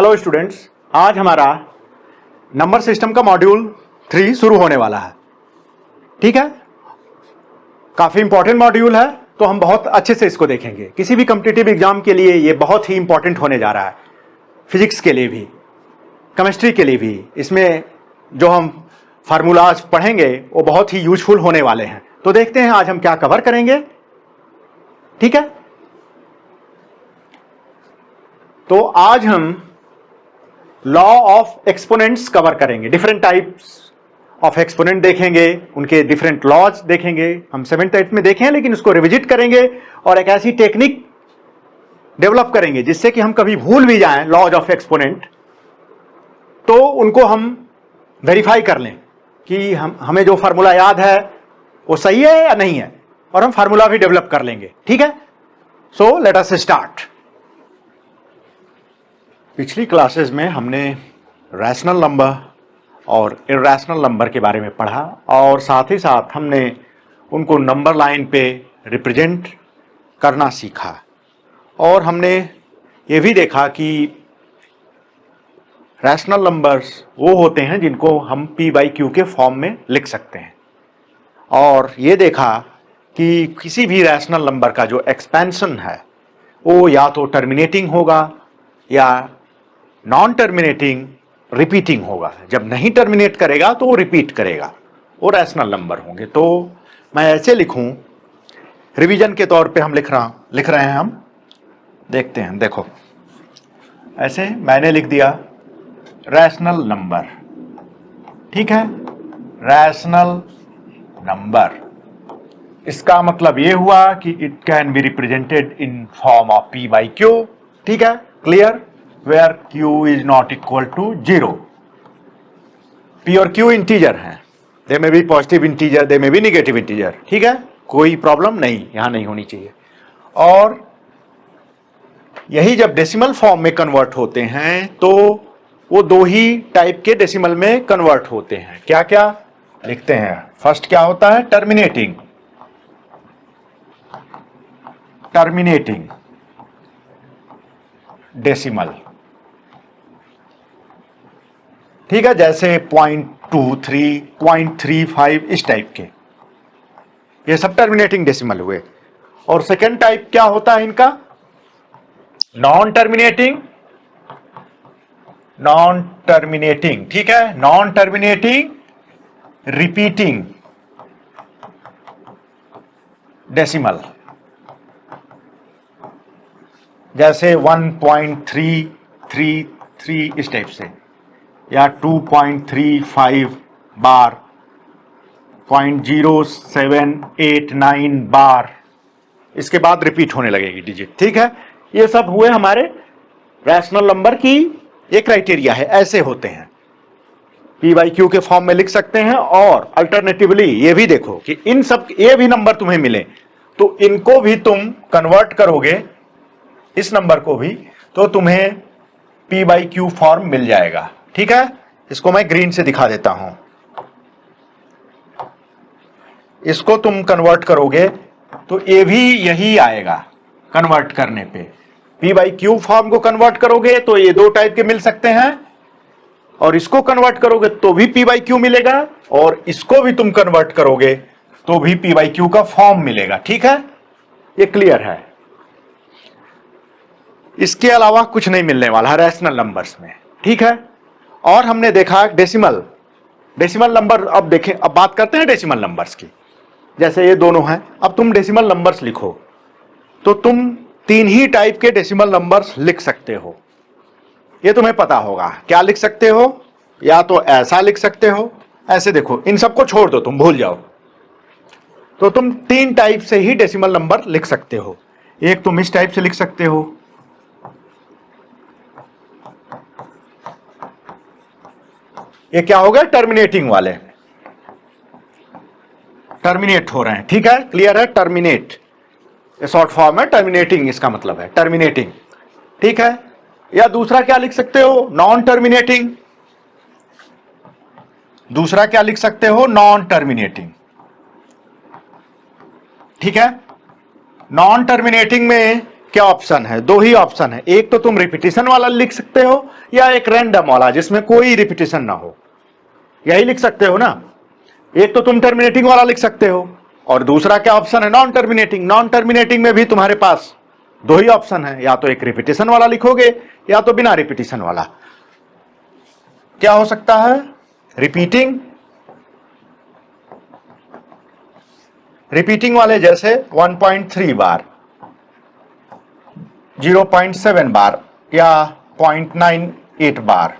Hello students, आज हमारा number system का मॉड्यूल 3 शुरू होने वाला है। ठीक है, काफ़ी इंपॉर्टेंट मॉड्यूल है, तो हम बहुत अच्छे से इसको देखेंगे। किसी भी कॉम्पिटिटिव एग्जाम के लिए ये बहुत ही इंपॉर्टेंट होने जा रहा है, फिजिक्स के लिए भी, केमिस्ट्री के लिए भी। इसमें जो हम फार्मूलाज पढ़ेंगे वो बहुत ही यूजफुल होने वाले हैं। तो देखते हैं आज हम क्या कवर करेंगे। ठीक है, तो आज हम लॉ ऑफ एक्सपोनेंट्स कवर करेंगे। डिफरेंट टाइप्स ऑफ एक्सपोनेंट देखेंगे, उनके डिफरेंट लॉज देखेंगे। हम 7th 8th में देखे हैं, लेकिन उसको रिविजिट करेंगे और एक ऐसी टेक्निक डेवलप करेंगे जिससे कि हम कभी भूल भी जाएं लॉज ऑफ एक्सपोनेंट तो उनको हम वेरीफाई कर लें कि हमें जो फार्मूला याद है वो सही है या नहीं है, और हम फार्मूला भी डेवलप कर लेंगे। ठीक है, सो लेट अस स्टार्ट। पिछली क्लासेस में हमने रैशनल नंबर और इर्रेशनल नंबर के बारे में पढ़ा, और साथ ही साथ हमने उनको नंबर लाइन पे रिप्रेजेंट करना सीखा। और हमने ये भी देखा कि रैशनल नंबर्स वो होते हैं जिनको हम p/q के फॉर्म में लिख सकते हैं, और ये देखा कि किसी भी रैशनल नंबर का जो एक्सपेंशन है वो या तो टर्मिनेटिंग होगा या नॉन टर्मिनेटिंग रिपीटिंग होगा। जब नहीं टर्मिनेट करेगा तो वो रिपीट करेगा, वो रैशनल नंबर होंगे। तो मैं ऐसे लिखूं, रिवीजन के तौर पे हम लिख रहे हैं। हम देखते हैं, देखो ऐसे मैंने लिख दिया रैशनल नंबर। ठीक है, रैशनल नंबर, इसका मतलब ये हुआ कि it can be represented in form of p/q। ठीक है, clear, where q is not equal to 0। p और q इंटीजर हैं, दे में भी पॉजिटिव इंटीजर, दे में भी निगेटिव इंटीजर। ठीक है, कोई प्रॉब्लम नहीं, यहां नहीं होनी चाहिए। और यही जब डेसिमल फॉर्म में कन्वर्ट होते हैं तो वो दो ही टाइप के डेसिमल में कन्वर्ट होते हैं। क्या क्या लिखते हैं? फर्स्ट क्या होता है? Terminating decimal. ठीक है, जैसे 0.23, 0.35, इस टाइप के, ये सब टर्मिनेटिंग डेसिमल हुए। और सेकेंड टाइप क्या होता है इनका? Non terminating. ठीक है, नॉन टर्मिनेटिंग रिपीटिंग डेसिमल, जैसे 1.333 इस टाइप से, या 2.35 बार, 0.0789 बार, इसके बाद रिपीट होने लगेगी डिजिट। ठीक है, ये सब हुए हमारे रैशनल नंबर की एक क्राइटेरिया है। ऐसे होते हैं, p/q के फॉर्म में लिख सकते हैं। और अल्टरनेटिवली ये भी देखो कि इन सब ये भी नंबर तुम्हें मिले तो इनको भी तुम कन्वर्ट करोगे, इस नंबर को भी, तो तुम्हें p/q फॉर्म मिल जाएगा। ठीक है, इसको मैं ग्रीन से दिखा देता हूं। इसको तुम कन्वर्ट करोगे तो ये भी यही आएगा। कन्वर्ट करने पे p/q फॉर्म को कन्वर्ट करोगे तो ये दो टाइप के मिल सकते हैं, और इसको कन्वर्ट करोगे तो भी p/q मिलेगा, और इसको भी तुम कन्वर्ट करोगे तो भी p/q का फॉर्म मिलेगा। ठीक है, ये क्लियर है। इसके अलावा कुछ नहीं मिलने वाला है रैशनल नंबर्स में। ठीक है, और हमने देखा डेसिमल नंबर। अब देखें, अब बात करते हैं डेसिमल नंबर्स की। जैसे ये दोनों हैं, अब तुम डेसिमल नंबर्स लिखो तो तुम 3 ही टाइप के डेसिमल नंबर्स लिख सकते हो। ये तुम्हें पता होगा। क्या लिख सकते हो? या तो ऐसा लिख सकते हो, ऐसे देखो, इन सबको छोड़ दो, तुम भूल जाओ। तो तुम 3 टाइप से ही डेसिमल नंबर लिख सकते हो। एक तुम इस टाइप से लिख सकते हो, ये क्या हो गया? टर्मिनेटिंग वाले, टर्मिनेट हो रहे हैं। ठीक है, क्लियर है, टर्मिनेट, ये शॉर्ट फॉर्म है, टर्मिनेटिंग इसका मतलब है, टर्मिनेटिंग। ठीक है, या दूसरा क्या लिख सकते हो? Non terminating. दूसरा क्या लिख सकते हो? Non terminating. ठीक है, नॉन टर्मिनेटिंग में क्या ऑप्शन है? दो ही ऑप्शन है, एक तो तुम रिपीटिशन वाला लिख सकते हो या एक रैंडम वाला जिसमें कोई रिपीटिशन ना हो, यही लिख सकते हो ना। एक तो तुम टर्मिनेटिंग वाला लिख सकते हो और दूसरा क्या ऑप्शन है? Non terminating. नॉन टर्मिनेटिंग में भी तुम्हारे पास दो ही ऑप्शन है, या तो एक रिपीटिशन वाला लिखोगे या तो बिना रिपीटिशन वाला। क्या हो सकता है? रिपीटिंग, रिपीटिंग वाले जैसे 1.3 बार, 0.7 बार या 0.98 बार,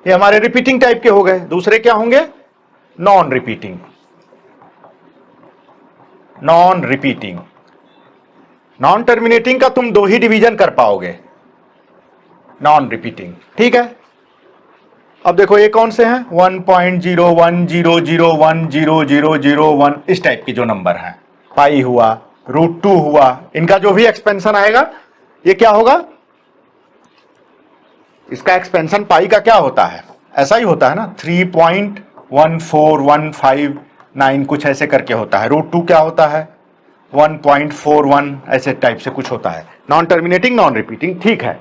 ये हमारे रिपीटिंग टाइप के हो गए। दूसरे क्या होंगे? Non repeating. Non repeating, non terminating का तुम दो ही डिवीजन कर पाओगे, नॉन रिपीटिंग। ठीक है, अब देखो ये कौन से हैं? 1.01001000001 इस टाइप की जो नंबर हैं, पाई हुआ, √2 हुआ, इनका जो भी एक्सपेंशन आएगा ये क्या होगा? इसका एक्सपेंशन पाई का क्या होता है? ऐसा ही होता है ना, 3.14159 कुछ ऐसे करके होता है। √2 क्या होता है? 1.41 ऐसे टाइप से कुछ होता है। Non terminating, non repeating. ठीक है,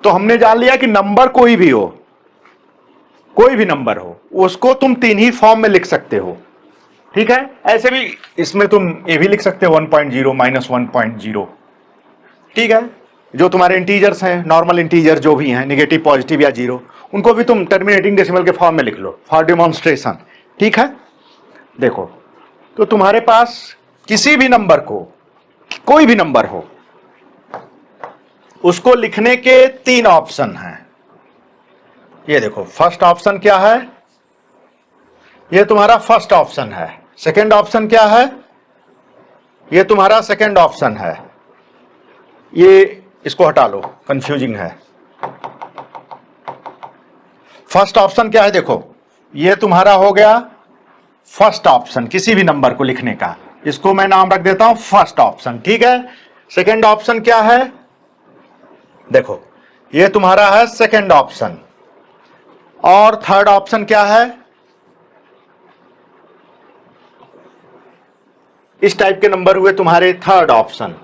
तो हमने जान लिया कि नंबर कोई भी हो, कोई भी नंबर हो, उसको तुम तीन ही फॉर्म में लिख सकते हो। ठीक है, ऐसे भी इसमें तुम ये भी लिख सकते हो 1.0 -1.0। ठीक है, जो तुम्हारे इंटीजर्स हैं, नॉर्मल इंटीजर जो भी हैं, नेगेटिव, पॉजिटिव या जीरो, उनको भी तुम टर्मिनेटिंग डेसिमल के फॉर्म में लिख लो फॉर डिमॉन्स्ट्रेशन। ठीक है, देखो तो तुम्हारे पास किसी भी नंबर को, कोई भी नंबर हो, उसको लिखने के तीन ऑप्शन हैं। ये देखो, फर्स्ट ऑप्शन क्या है? ये तुम्हारा फर्स्ट ऑप्शन है। सेकंड ऑप्शन क्या है? ये तुम्हारा सेकंड ऑप्शन है। ये इसको हटा लो, कंफ्यूजिंग है। फर्स्ट ऑप्शन क्या है? देखो, ये तुम्हारा हो गया फर्स्ट ऑप्शन किसी भी नंबर को लिखने का, इसको मैं नाम रख देता हूं फर्स्ट ऑप्शन। ठीक है, सेकंड ऑप्शन क्या है? देखो, ये तुम्हारा है सेकंड ऑप्शन। और थर्ड ऑप्शन क्या है? इस टाइप के नंबर हुए तुम्हारे थर्ड ऑप्शन।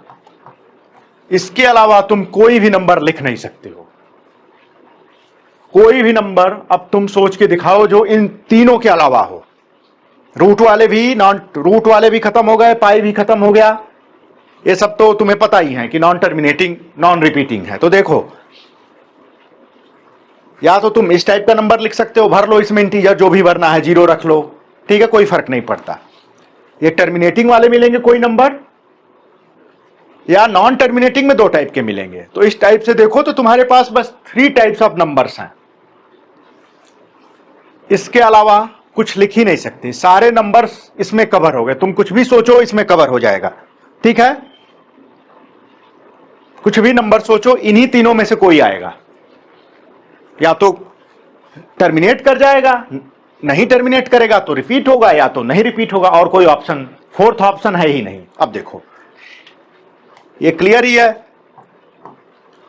इसके अलावा तुम कोई भी नंबर लिख नहीं सकते हो, कोई भी नंबर। अब तुम सोच के दिखाओ जो इन तीनों के अलावा हो। रूट वाले भी, नॉन रूट वाले भी खत्म हो गए, पाई भी खत्म हो गया, ये सब तो तुम्हें पता ही है कि नॉन टर्मिनेटिंग, नॉन रिपीटिंग है। तो देखो, या तो तुम इस टाइप का नंबर लिख सकते हो, भर लो इसमें इंटीजर जो भी भरना है, जीरो रख लो, ठीक है, कोई फर्क नहीं पड़ता। ये टर्मिनेटिंग वाले मिलेंगे कोई नंबर, या नॉन टर्मिनेटिंग में दो टाइप के मिलेंगे। तो इस टाइप से देखो तो तुम्हारे पास बस 3 टाइप्स ऑफ नंबर्स हैं, इसके अलावा कुछ लिख ही नहीं सकते। सारे नंबर्स इसमें कवर हो गए, तुम कुछ भी सोचो इसमें कवर हो जाएगा। ठीक है, कुछ भी नंबर सोचो, इन्हीं तीनों में से कोई आएगा, या तो टर्मिनेट कर जाएगा, नहीं टर्मिनेट करेगा तो रिपीट होगा, या तो नहीं रिपीट होगा, और कोई ऑप्शन, फोर्थ ऑप्शन है ही नहीं। अब देखो, ये क्लियर ही है।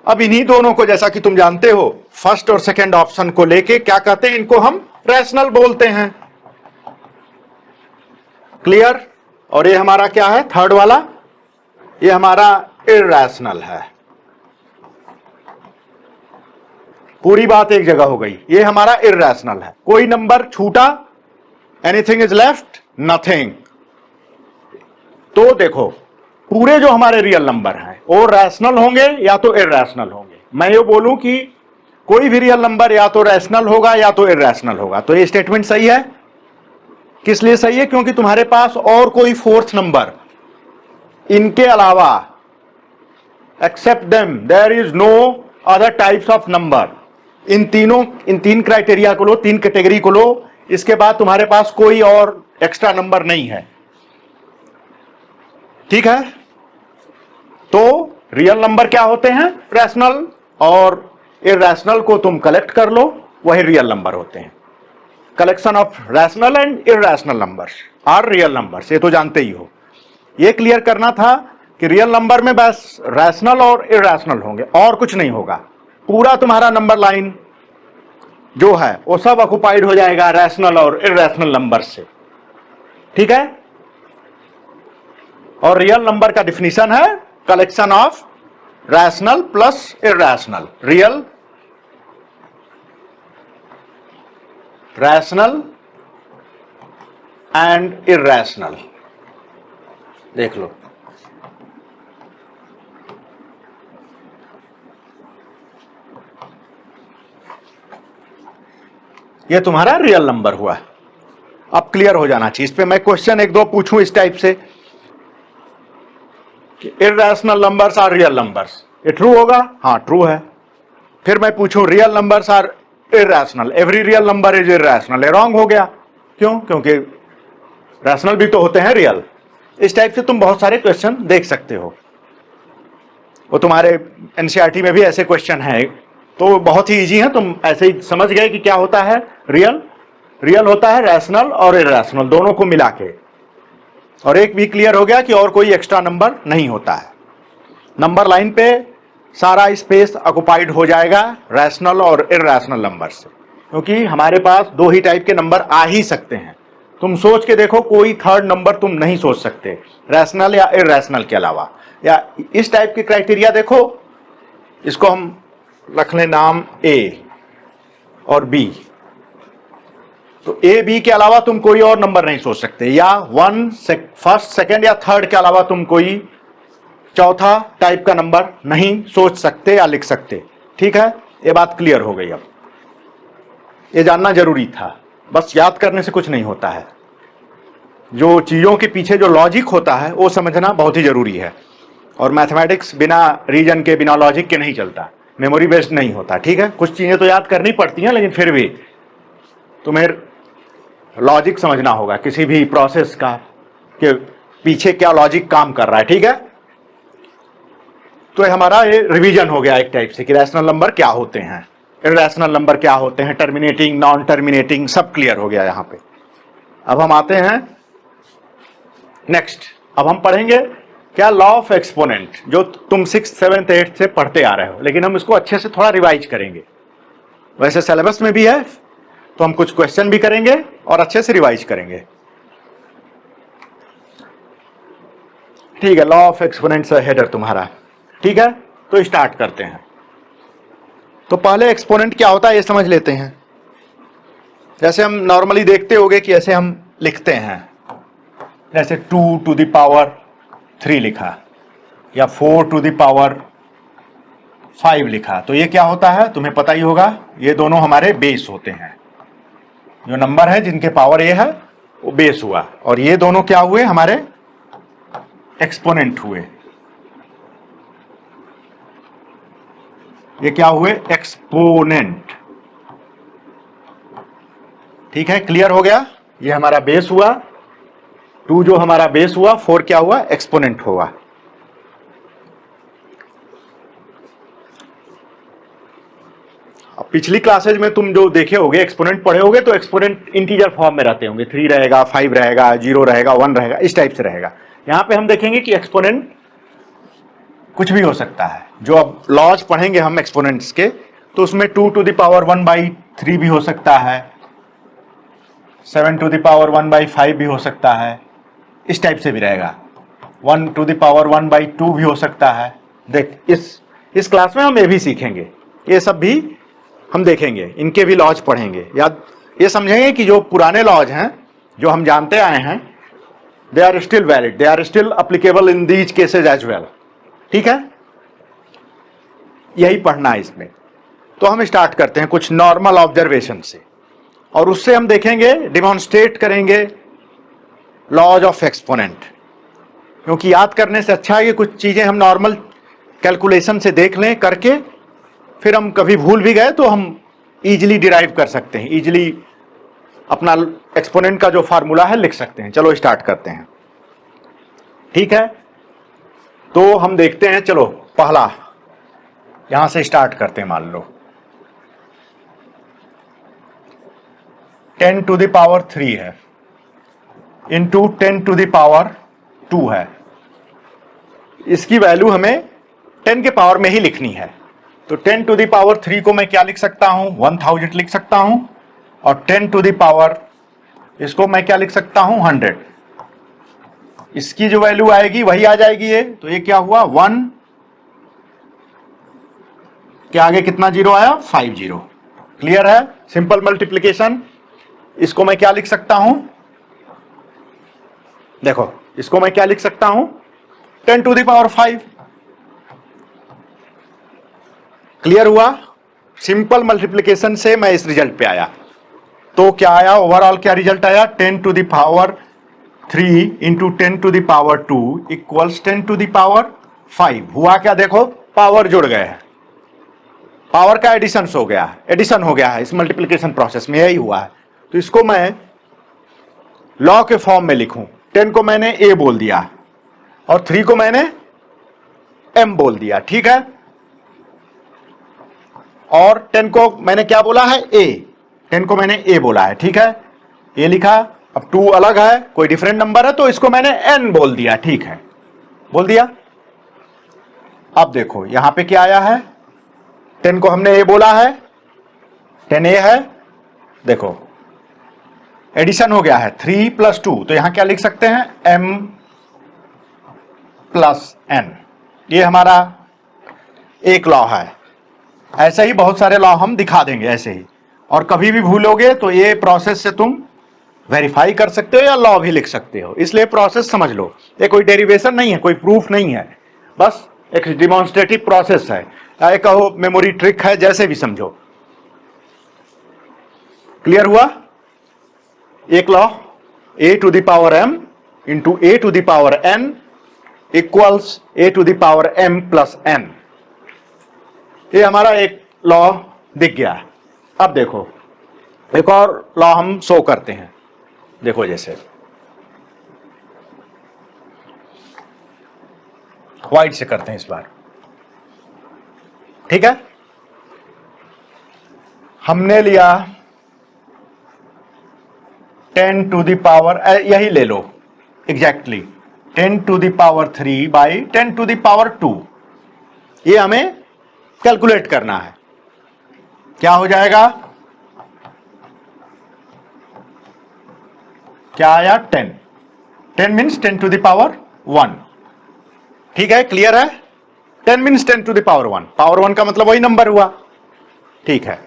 अब इन्हीं दोनों को, जैसा कि तुम जानते हो, फर्स्ट और सेकंड ऑप्शन को लेके क्या कहते हैं? इनको हम रैशनल बोलते हैं। क्लियर? और ये हमारा क्या है? थर्ड वाला, ये हमारा इरैशनल है। पूरी बात एक जगह हो गई, ये हमारा इरैशनल है। कोई नंबर छूटा, एनीथिंग इज लेफ्ट, नथिंग। तो देखो, पूरे जो हमारे रियल नंबर हैं वो रैशनल होंगे या तो इरैशनल होंगे। मैं ये बोलूं कि कोई भी रियल नंबर या तो रैशनल होगा या तो इरैशनल होगा, तो ये स्टेटमेंट सही है। किस लिए सही है? क्योंकि तुम्हारे पास और कोई फोर्थ नंबर इनके अलावा, except them there is no other types of number. इन तीन क्राइटेरिया को लो, तीन कैटेगरी को लो, इसके बाद तुम्हारे पास कोई और एक्स्ट्रा नंबर नहीं है। ठीक है, तो रियल नंबर क्या होते हैं? रैशनल, और इरैशनल को तुम कलेक्ट कर लो, वही रियल नंबर होते हैं। Collection of rational and irrational numbers are real numbers, ये तो जानते ही हो। ये क्लियर करना था कि रियल नंबर में बस रैशनल और इरैशनल होंगे, और कुछ नहीं होगा। पूरा तुम्हारा नंबर लाइन जो है वो सब ऑक्युपाइड हो जाएगा रैशनल और इरैशनल नंबर से। ठीक है, और रियल नंबर का डिफिनीशन है collection of rational plus irrational, real, rational and irrational. देख लो, ये तुम्हारा रियल नंबर हुआ। अब क्लियर हो जाना चाहिए। इस पे मैं क्वेश्चन एक दो पूछूं इस टाइप से कि irrational numbers are real numbers, ये ट्रू होगा? हाँ ट्रू है। फिर मैं पूछूं real numbers are irrational, every real number is irrational, ये रॉन्ग हो गया। क्यों? क्योंकि रैशनल भी तो होते हैं रियल। इस टाइप से तुम बहुत सारे क्वेश्चन देख सकते हो, वो तुम्हारे एनसीईआरटी में भी ऐसे क्वेश्चन हैं, तो बहुत ही इजी है। तुम ऐसे ही समझ गए कि क्या होता है रियल। रियल होता है रैशनल और इर्रेशनल दोनों को मिला के, और एक भी क्लियर हो गया कि और कोई एक्स्ट्रा नंबर नहीं होता है। नंबर लाइन पे सारा स्पेस ऑक्युपाइड हो जाएगा रैशनल और इर्रेशनल नंबर से, क्योंकि हमारे पास दो ही टाइप के नंबर आ ही सकते हैं। तुम सोच के देखो, कोई थर्ड नंबर तुम नहीं सोच सकते रैशनल या इर्रेशनल के अलावा। या इस टाइप के क्राइटेरिया देखो, इसको हम रख लें नाम ए और बी, तो ए बी के अलावा तुम कोई और नंबर नहीं सोच सकते, या फर्स्ट सेकंड या थर्ड के अलावा तुम कोई चौथा टाइप का नंबर नहीं सोच सकते या लिख सकते। ठीक है, ये बात क्लियर हो गई। अब ये जानना जरूरी था, बस याद करने से कुछ नहीं होता है। जो चीजों के पीछे जो लॉजिक होता है वो समझना बहुत ही जरूरी है, और मैथमेटिक्स बिना रीजन के, बिना लॉजिक के नहीं चलता, मेमोरी बेस्ड नहीं होता। ठीक है, कुछ चीजें तो याद करनी पड़ती हैं, लेकिन फिर भी तुम्हें लॉजिक समझना होगा किसी भी प्रोसेस का, कि पीछे क्या लॉजिक काम कर रहा है। ठीक है, तो हमारा ये रिवीजन हो गया एक टाइप से कि रैशनल नंबर क्या होते हैं, इर्रेशनल नंबर क्या होते हैं, टर्मिनेटिंग, नॉन टर्मिनेटिंग, सब क्लियर हो गया यहां पे। अब हम आते हैं नेक्स्ट। अब हम पढ़ेंगे क्या, लॉ ऑफ एक्सपोनेंट, जो तुम 6th 7th 8th से पढ़ते आ रहे हो, लेकिन हम इसको अच्छे से थोड़ा रिवाइज करेंगे। वैसे सिलेबस में भी है, तो हम कुछ क्वेश्चन भी करेंगे और अच्छे से रिवाइज करेंगे। ठीक है, लॉ ऑफ एक्सपोनेंट्स हेडर तुम्हारा। ठीक है, तो स्टार्ट करते हैं। तो पहले एक्सपोनेंट क्या होता है ये समझ लेते हैं। जैसे हम नॉर्मली देखते होंगे कि ऐसे हम लिखते हैं, जैसे 2 to the power 3 लिखा, या 4 to the power 5 लिखा, तो ये क्या होता है तुम्हें पता ही होगा, ये दोनों हमारे बेस होते हैं। जो नंबर है जिनके पावर ये है वो बेस हुआ, और ये दोनों क्या हुए, हमारे एक्सपोनेंट हुए। ये क्या हुए, एक्सपोनेंट। ठीक है, क्लियर हो गया। ये हमारा बेस हुआ, 2 जो हमारा बेस हुआ, 4 क्या हुआ, एक्सपोनेंट हुआ। अब पिछली क्लासेज में तुम जो देखे होगे, एक्सपोनेंट पढ़े होगे, तो एक्सपोनेंट इंटीजर फॉर्म में रहते होंगे, 3 रहेगा, 5 रहेगा, 0 रहेगा, 1 रहेगा, इस टाइप से रहेगा। यहां पे हम देखेंगे कि एक्सपोनेंट कुछ भी हो सकता है। जो अब लॉज पढ़ेंगे हम एक्सपोनेंट्स के, तो उसमें 2 to the power 1/3 भी हो सकता है, 7 to the power 1/5 भी हो सकता है, इस टाइप से भी रहेगा, 1 to the power 1/2 भी हो सकता है। देख, इस क्लास में हम ये भी सीखेंगे, ये सब भी हम देखेंगे, इनके भी लॉज पढ़ेंगे। याद ये समझेंगे कि जो पुराने लॉज हैं, जो हम जानते आए हैं, they are still valid, they are still applicable in these cases as well. ठीक है, यही पढ़ना है इसमें। तो हम स्टार्ट करते हैं कुछ नॉर्मल ऑब्जर्वेशन से, और उससे हम देखेंगे, डिमॉन्स्ट्रेट करेंगे लॉज ऑफ एक्सपोनेंट। क्योंकि याद करने से अच्छा है कि कुछ चीजें हम नॉर्मल कैलकुलेशन से देख लें करके, फिर हम कभी भूल भी गए तो हम इजीली डिराइव कर सकते हैं, इजीली अपना एक्सपोनेंट का जो फार्मूला है लिख सकते हैं। चलो स्टार्ट करते हैं। ठीक है, तो हम देखते हैं, चलो पहला यहां से स्टार्ट करते हैं। मान लो 10 to the power 3 है, इंटू 10 to the power 2 है। इसकी वैल्यू हमें 10 के पावर में ही लिखनी है, तो 10 to the power 3 को मैं क्या लिख सकता हूं, 1000 लिख सकता हूं, और 10 to the power इसको मैं क्या लिख सकता हूं, 100। इसकी जो वैल्यू आएगी वही आ जाएगी ये, तो ये क्या हुआ 1 के आगे कितना जीरो आया 5 जीरो। क्लियर है? Simple multiplication. इसको मैं क्या लिख सकता हूं, देखो इसको मैं क्या लिख सकता हूं 10 टू द पावर 5। क्लियर हुआ? सिंपल मल्टीप्लीकेशन से मैं इस रिजल्ट पे आया। तो क्या आया ओवरऑल, क्या रिजल्ट आया 10 to the power 3 into 10 to the power 2 equals 10 to the power 5। हुआ क्या, देखो पावर जुड़ गए हैं, पावर का एडिशन हो गया है, एडिशन हो गया है इस मल्टीप्लिकेशन प्रोसेस में, यही हुआ है। तो इसको मैं लॉ के फॉर्म में लिखूं, 10 को मैंने ए बोल दिया और 3 को मैंने एम बोल दिया, ठीक है। और 10 को मैंने क्या बोला है ए, 10 को मैंने ए बोला है, ठीक है, ए लिखा। अब 2 अलग है, कोई डिफरेंट नंबर है, तो इसको मैंने एन बोल दिया, ठीक है, बोल दिया। अब देखो यहां पे क्या आया है, 10 को हमने ए बोला है, 10 ए है, देखो एडिशन हो गया है 3 प्लस 2, तो यहां क्या लिख सकते हैं m प्लस n। ये हमारा एक लॉ है। ऐसे ही बहुत सारे लॉ हम दिखा देंगे ऐसे ही, और कभी भी भूलोगे तो ये प्रोसेस से तुम वेरीफाई कर सकते हो या लॉ भी लिख सकते हो, इसलिए प्रोसेस समझ लो। ये कोई डेरिवेशन नहीं है, कोई प्रूफ नहीं है, बस एक डिमॉन्स्ट्रेटिव प्रोसेस है, एक कहो मेमोरी ट्रिक है, जैसे भी समझो। क्लियर हुआ? एक law a to the power m into a to the power n equals a to the power m plus n। ये हमारा एक लॉ दिख गया। अब देखो एक और लॉ हम शो करते हैं, देखो जैसे व्हाइट से करते हैं इस बार, ठीक है। हमने लिया 10 टू द पावर, यही ले लो exactly 10 to the power 3 by 10 to the power 2। ये हमें कैलकुलेट करना है, क्या हो जाएगा, क्या आया 10, 10 मीन्स 10 टू द पावर 1, ठीक है। क्लियर है? 10 means 10 to the power 1, power 1 का मतलब वही नंबर हुआ, ठीक है।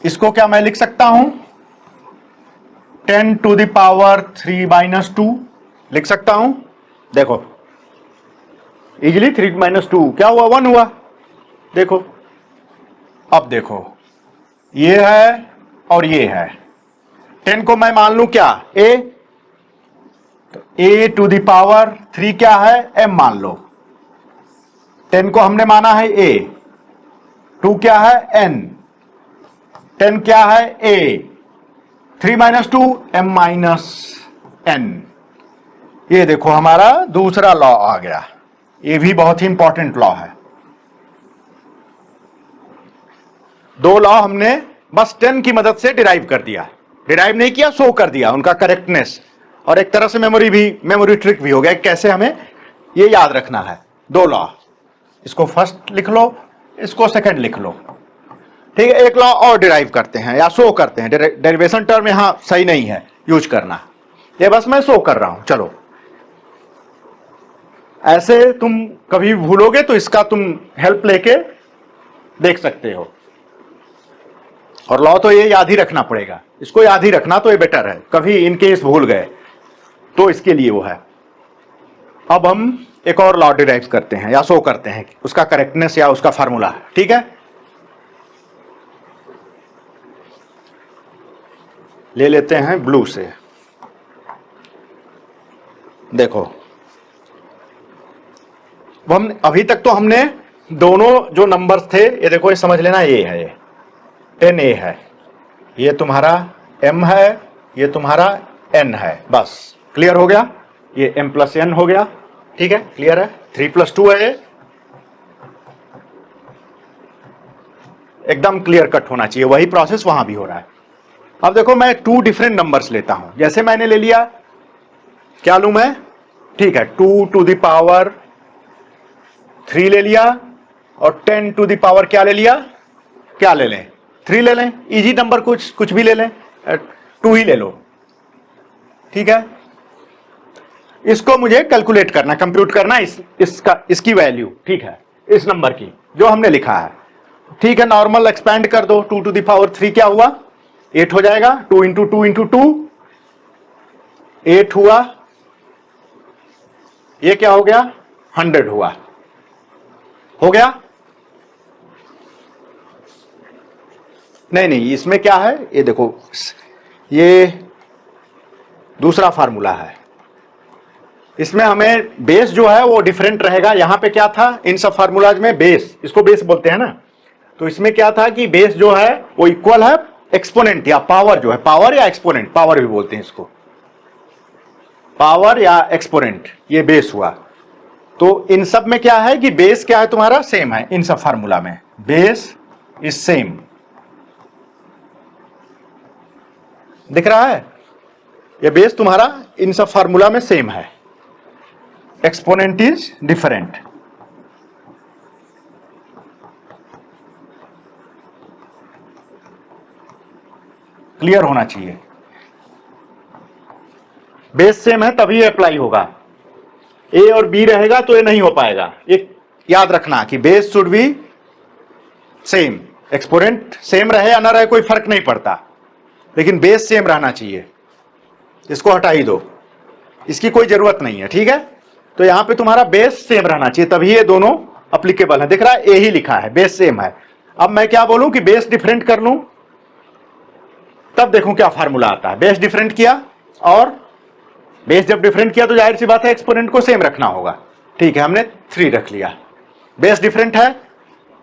इसको क्या मैं लिख सकता हूं 10 टू द पावर 3 माइनस 2 लिख सकता हूं, देखो इजिली 3 माइनस 2 क्या हुआ 1 हुआ, देखो। अब देखो ये है और ये है, 10 को मैं मान लूं क्या a, तो a टू द पावर 3 क्या है m मान लो, 10 को हमने माना है a, 2 क्या है n, 10 क्या है a, 3 minus 2 m minus n। ये देखो हमारा दूसरा लॉ आ गया, ये भी बहुत ही इंपॉर्टेंट लॉ है। दो लॉ हमने बस 10 की मदद से डिराइव कर दिया, डिराइव नहीं किया, शो कर दिया उनका करेक्टनेस, और एक तरह से मेमोरी ट्रिक भी हो गया, कैसे हमें ये याद रखना है। दो लॉ, इसको फर्स्ट लिख लो, इसको सेकंड लिख लो, ठीक है। एक लॉ और डिराइव करते हैं या शो करते हैं, डेरिवेशन टर्म यहां सही नहीं है यूज करना, ये बस मैं शो कर रहा हूं। चलो ऐसे तुम कभी भूलोगे तो इसका तुम हेल्प लेके देख सकते हो, और लॉ तो ये याद ही रखना पड़ेगा, इसको याद ही रखना तो ये बेटर है, कभी इनकेस भूल गए तो इसके लिए वो है। अब हम एक और लॉ डिराइव करते हैं या शो करते हैं उसका करेक्टनेस या उसका फार्मूला, ठीक है। ले लेते हैं ब्लू से, देखो हम अभी तक तो हमने दोनों जो नंबर्स थे, ये देखो ये समझ लेना, ये है, ये 10a है, ये तुम्हारा m है, ये तुम्हारा n है, बस क्लियर हो गया, ये m प्लस n हो गया, ठीक है। क्लियर है? 3 प्लस 2 है, ये एकदम क्लियर कट होना चाहिए, वही प्रोसेस वहां भी हो रहा है। अब देखो मैं 2 डिफरेंट नंबर्स लेता हूं, जैसे मैंने ले लिया, क्या लूं मैं, ठीक है, 2 टू द पावर 3 ले लिया, और 10 टू द पावर क्या ले लिया, क्या ले लें 3 ले लें, इजी नंबर कुछ भी ले लें, 2 ही ले लो, ठीक है। इसको मुझे कैलकुलेट करना, कंप्यूट करना, इसकी वैल्यू, ठीक है, इस नंबर की जो हमने लिखा है। ठीक है, नॉर्मल एक्सपैंड कर दो, 2 टू द पावर 3 क्या हुआ, 8 हो जाएगा। 2 इंटू 2 इंटू 2 8 हुआ, ये क्या हो गया, 100 हुआ, हो गया। नहीं नहीं, इसमें क्या है, ये देखो, ये दूसरा फार्मूला है, इसमें हमें बेस जो है वो डिफरेंट रहेगा। यहां पे क्या था, इन सब फार्मूलाज में बेस, इसको बेस बोलते हैं ना, तो इसमें क्या था कि बेस जो है वो इक्वल है एक्सपोनेंट या पावर, जो है पावर या एक्सपोनेंट, पावर भी बोलते हैं इसको, पावर या एक्सपोनेंट, ये बेस हुआ। तो इन सब में क्या है कि बेस क्या है तुम्हारा, सेम है। इन सब फार्मूला में बेस इज सेम, दिख रहा है, ये बेस तुम्हारा इन सब फार्मूला में सेम है, एक्सपोनेंट इज डिफरेंट। क्लियर होना चाहिए, बेस सेम है तभी अप्लाई होगा, ए और बी रहेगा तो ये नहीं हो पाएगा। ये याद रखना कि base should be same, exponent same रहे या ना रहे कोई फर्क नहीं पड़ता, लेकिन बेस सेम रहना चाहिए। इसको हटा ही दो, इसकी कोई जरूरत नहीं है, ठीक है। तो यहां पे तुम्हारा बेस सेम रहना चाहिए, तभी ये दोनों अप्लीकेबल है। दिख रहा है, ए ही लिखा है, बेस सेम है। अब मैं क्या बोलूं कि बेस डिफरेंट कर लूं, तब देखूं क्या फार्मूला आता है। बेस डिफरेंट किया, और बेस जब डिफरेंट किया तो जाहिर सी बात है एक्सपोनेंट को सेम रखना होगा। ठीक है, हमने 3 रख लिया। बेस डिफरेंट है,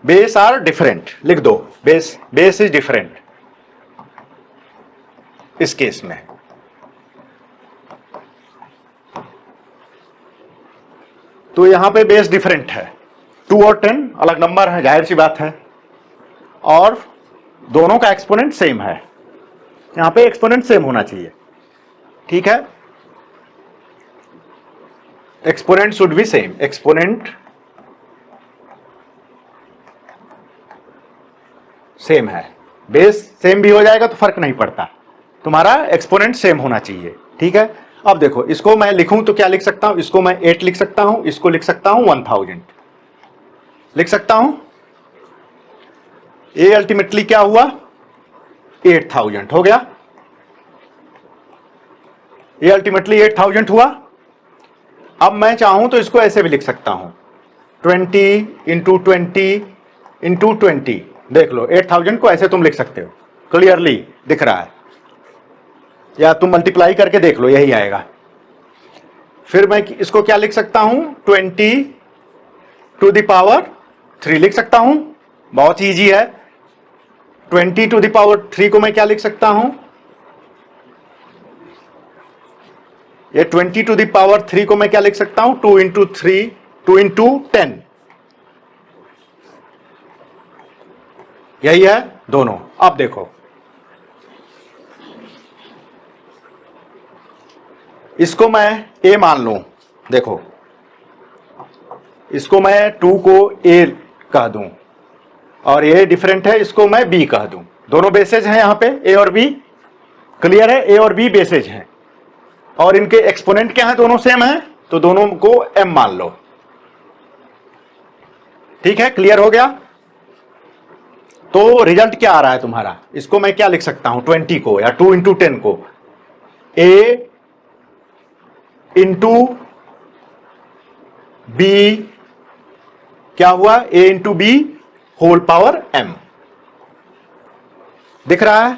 बेस आर डिफरेंट लिख दो, बेस इज डिफरेंट इस केस में। तो यहां पे बेस डिफरेंट है, 2 और 10 अलग नंबर है, जाहिर सी बात है, और दोनों का एक्सपोनेंट सेम है। यहां पे एक्सपोनेंट सेम होना चाहिए, ठीक है, exponent should be same, exponent same है। बेस सेम भी हो जाएगा तो फर्क नहीं पड़ता, तुम्हारा एक्सपोनेंट सेम होना चाहिए, ठीक है। अब देखो, इसको मैं लिखूं तो क्या लिख सकता हूं, इसको मैं 8 लिख सकता हूं, इसको लिख सकता हूं 1000 लिख सकता हूं। ये अल्टीमेटली क्या हुआ, 8000 हो गया, ये अल्टीमेटली 8000 हुआ। अब मैं चाहूं तो इसको ऐसे भी लिख सकता हूं, 20 इंटू 20 इंटू 20, देख लो 8000 को ऐसे तुम लिख सकते हो, क्लियरली दिख रहा है, या तुम मल्टीप्लाई करके देख लो, यही आएगा। फिर मैं इसको क्या लिख सकता हूं, 20 टू द पावर 3 लिख सकता हूं, बहुत ही इजी है। 20 टू द पावर 3 को मैं क्या लिख सकता हूं, ये 20 टू द पावर 3 को मैं क्या लिख सकता हूं, 2 इंटू 3, 2 इंटू 10, यही है दोनों। अब देखो, इसको मैं a मान लूं, देखो इसको मैं 2 को a कह दूं, और ये डिफरेंट है, इसको मैं b कह दूं। दोनों बेसेज हैं यहां पे, a और b, क्लियर है, a और b बेसेज हैं, और इनके एक्सपोनेंट क्या है, दोनों सेम है, तो दोनों को m मान लो, ठीक है, क्लियर हो गया। तो रिजल्ट क्या आ रहा है तुम्हारा, इसको मैं क्या लिख सकता हूं, 20 को या 2 इंटू 10 को a इंटू b, क्या हुआ, a into b whole power m, दिख रहा है।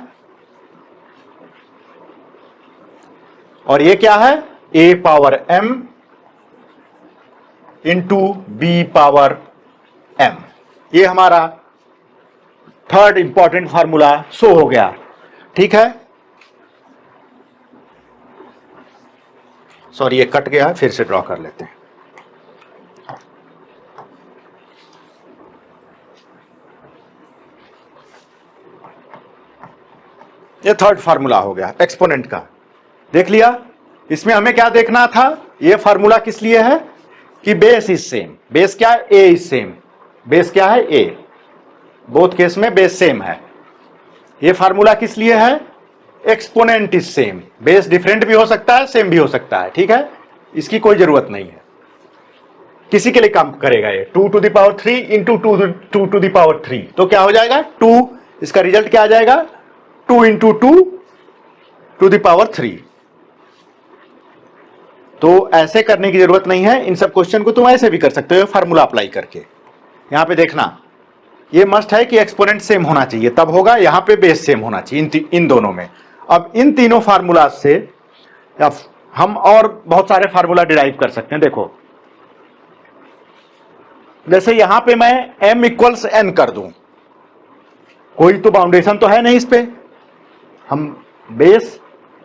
और ये क्या है, a power m into b power m, ये हमारा थर्ड इंपॉर्टेंट फार्मूला शो हो गया, ठीक है। सॉरी, ये कट गया है, फिर से ड्रॉ कर लेते हैं। ये थर्ड फार्मूला हो गया एक्सपोनेंट का, देख लिया। इसमें हमें क्या देखना था, ये फार्मूला किस लिए है कि बेस इज सेम, बेस क्या है, ए इज सेम, बेस क्या है, ए, बोथ केस में बेस सेम है। ये फार्मूला किस लिए है, exponent is same, base different भी हो सकता है, सेम भी हो सकता है, ठीक है। इसकी कोई जरूरत नहीं है, किसी के लिए काम करेगा ये। 2 to the power 3 into 2 to the power 3, तो क्या हो जाएगा 2, इसका रिजल्ट क्या आ जाएगा 2 इंटू 2 to the power 3। तो ऐसे करने की जरूरत नहीं है, इन सब क्वेश्चन को तुम ऐसे भी कर सकते हो फार्मूला अप्लाई करके। यहां पे देखना, ये मस्ट है कि एक्सपोनेंट सेम होना चाहिए, तब होगा, यहां पे बेस सेम होना चाहिए इन दोनों में। अब इन तीनों फार्मूला से हम और बहुत सारे फार्मूला डिराइव कर सकते हैं। देखो जैसे यहां पे मैं m इक्वल्स n कर दूं, कोई तो बाउंडेशन तो है नहीं इस पे, हम बेस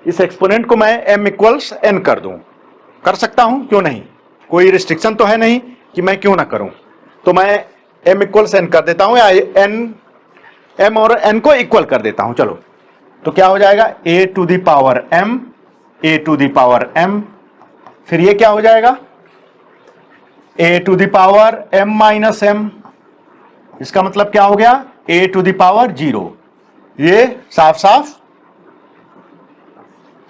इस एक्सपोनेंट को मैं m इक्वल्स n कर दूं, कर सकता हूं, क्यों नहीं, कोई रिस्ट्रिक्शन तो है नहीं कि मैं क्यों ना करूं। तो मैं m इक्वल्स n कर देता हूं, या m और n को इक्वल कर देता हूं। चलो, तो क्या हो जाएगा a to the power m, a to the power m, फिर ये क्या हो जाएगा a to the power m minus m, इसका मतलब क्या हो गया a टू द पावर 0। ये साफ साफ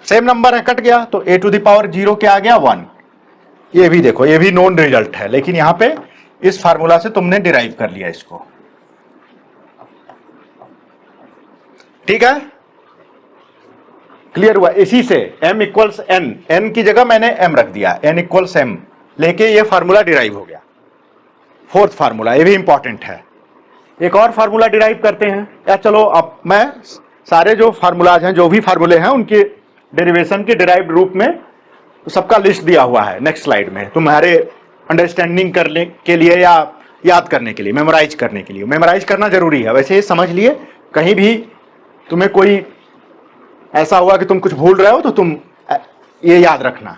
सेम नंबर है, कट गया, तो a टू द पावर 0 क्या आ गया 1। ये भी देखो, ये भी नोन रिजल्ट है, लेकिन यहां पे इस फार्मूला से तुमने डिराइव कर लिया इसको, ठीक है, क्लियर हुआ। इसी से m इक्वल्स n की जगह मैंने m रख दिया, n इक्वल्स m लेके ये फार्मूला डिराइव हो गया। फोर्थ फार्मूला, ये भी इंपॉर्टेंट है। एक और फार्मूला डिराइव करते हैं, या चलो अब मैं सारे जो फार्मूलाज हैं, जो भी फार्मूले हैं, उनके डेरिवेशन के डिराइव्ड रूप में सबका लिस्ट दिया हुआ है नेक्स्ट स्लाइड में, तुम्हारे अंडरस्टैंडिंग करने के लिए या याद करने के लिए, मेमोराइज करने के लिए। मेमोराइज करना जरूरी है, वैसे समझ लिए, कहीं भी तुम्हें कोई ऐसा हुआ कि तुम कुछ भूल रहे हो तो तुम ये याद रखना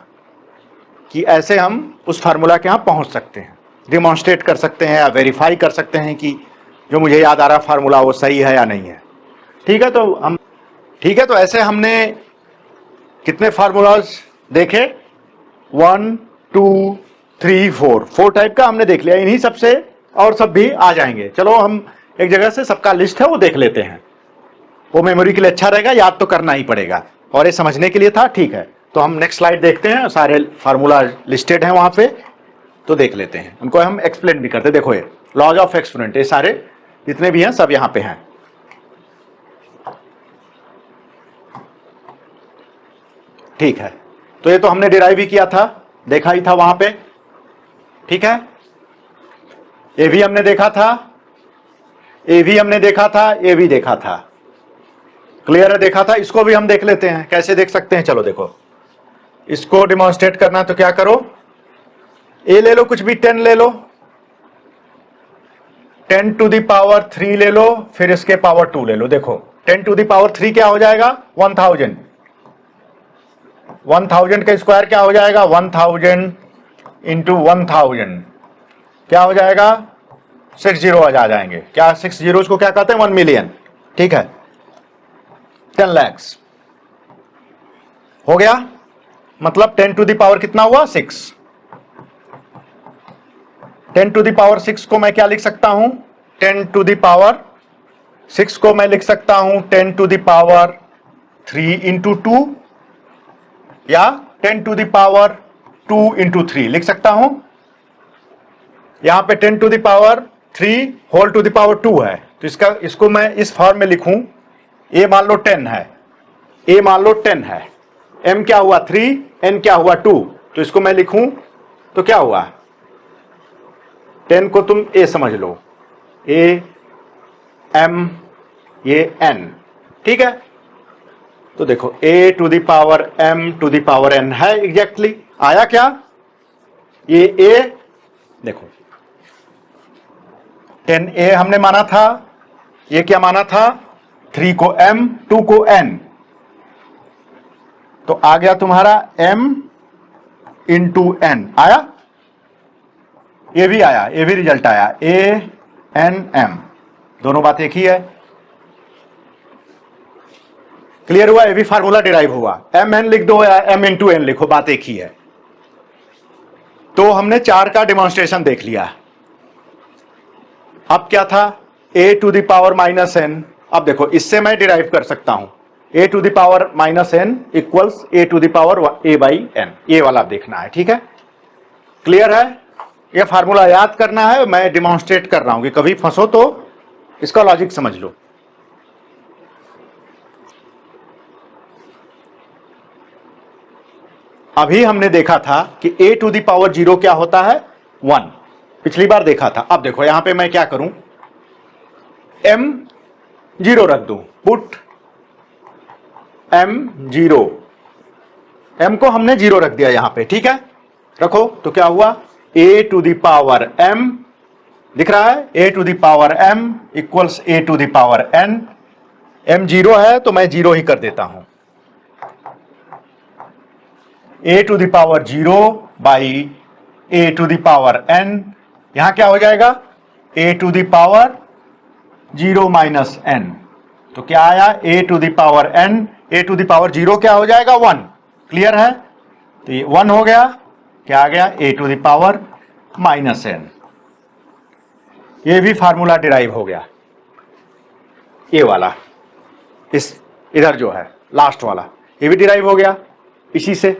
कि ऐसे हम उस फार्मूला के यहां पहुंच सकते हैं, डिमॉन्स्ट्रेट कर सकते हैं या वेरीफाई कर सकते हैं कि जो मुझे याद आ रहा फार्मूला वो सही है या नहीं है। ठीक है, तो ऐसे हमने कितने फार्मूलाज देखे, 1 2 3 4 टाइप का हमने देख लिया। इन्हीं सबसे और सब भी आ जाएंगे। चलो हम एक जगह से सबका लिस्ट है वो देख लेते हैं, वो मेमोरी के लिए अच्छा रहेगा, याद तो करना ही पड़ेगा, और ये समझने के लिए था। ठीक है, तो हम नेक्स्ट स्लाइड देखते हैं, सारे फार्मूला लिस्टेड हैं वहां पे, तो देख लेते हैं, उनको हम एक्सप्लेन भी करते हैं। देखो ये लॉज ऑफ एक्सपोनेंट, ये सारे जितने भी हैं सब यहां पे हैं। ठीक है, तो ये तो हमने डिराइव ही किया था, देखा ही था वहां पे, ठीक है, ये भी हमने देखा था, ये भी हमने देखा था, ये भी देखा था, क्लियर है, देखा था। इसको भी हम देख लेते हैं, कैसे देख सकते हैं। चलो देखो, इसको डिमॉन्स्ट्रेट करना तो क्या करो, ए ले लो, कुछ भी 10 ले लो, 10 टू द पावर 3 ले लो, फिर इसके पावर 2 ले लो। देखो 10 टू द पावर 3 क्या हो जाएगा 1000, 1000 का स्क्वायर क्या हो जाएगा 1000 इंटू 1000 क्या हो जाएगा 6 जीरो आ जाएंगे। क्या 6 जीरो को क्या कहते हैं 1 मिलियन, ठीक है, 10 लाख हो गया। मतलब 10 टू द पावर कितना हुआ 6। 10 टू द पावर 6 को मैं क्या लिख सकता हूं 10 टू द पावर 6 को मैं लिख सकता हूं 10 टू द पावर 3 इंटू 2, या 10 टू द पावर 2 इंटू 3 लिख सकता हूं। यहां पे 10 to the power 3 whole to the power 2 है, तो इसको मैं इस फॉर्म में लिखूं, ए मान लो 10 है, ए मान लो 10 है, m क्या हुआ 3, n क्या हुआ 2, तो इसको मैं लिखूं तो क्या हुआ 10 को तुम a समझ लो, a m ये n, ठीक है। तो देखो a to the power m to the power n है, एग्जैक्टली आया क्या ये a, देखो 10a हमने माना था, ये क्या माना था 3 को m 2 को n, तो आ गया तुम्हारा m इंटू n आया, ये भी आया, ये भी रिजल्ट आया a n m, दोनों बात एक ही है, क्लियर हुआ। ये भी फार्मूला डिराइव हुआ, m n लिख दो या m इंटू n लिखो, बात एक ही है। तो हमने 4 का डिमॉन्स्ट्रेशन देख लिया। अब क्या था a to the power minus n, अब देखो इससे मैं डिराइव कर सकता हूं a to the power minus n equals a to the power a by n, ये वाला देखना है। ठीक है, क्लियर है? ये फार्मूला याद करना है, मैं डिमॉन्स्ट्रेट कर रहा हूं कि कभी फंसो तो इसका लॉजिक समझ लो। अभी हमने देखा था कि ए टू द पावर 0 क्या होता है? 1, पिछली बार देखा था। अब देखो यहां पे मैं क्या करूं, m 0 रख दूं, पुट m 0, m को हमने 0 रख दिया यहां पे। ठीक है, रखो तो क्या हुआ, a to the power m दिख रहा है, a to the power m equals a to the power n। m 0 है तो मैं 0 ही कर देता हूं, a to the power 0 by a to the power n। यहां क्या हो जाएगा, a to the power 0 minus n, तो क्या आया a to the power n, a to the power 0 क्या हो जाएगा 1। क्लियर है, तो ये 1 हो गया, क्या आ गया a to the power minus n। ये भी फार्मूला डिराइव हो गया, ये वाला, इस इधर जो है लास्ट वाला, ये भी डिराइव हो गया इसी से।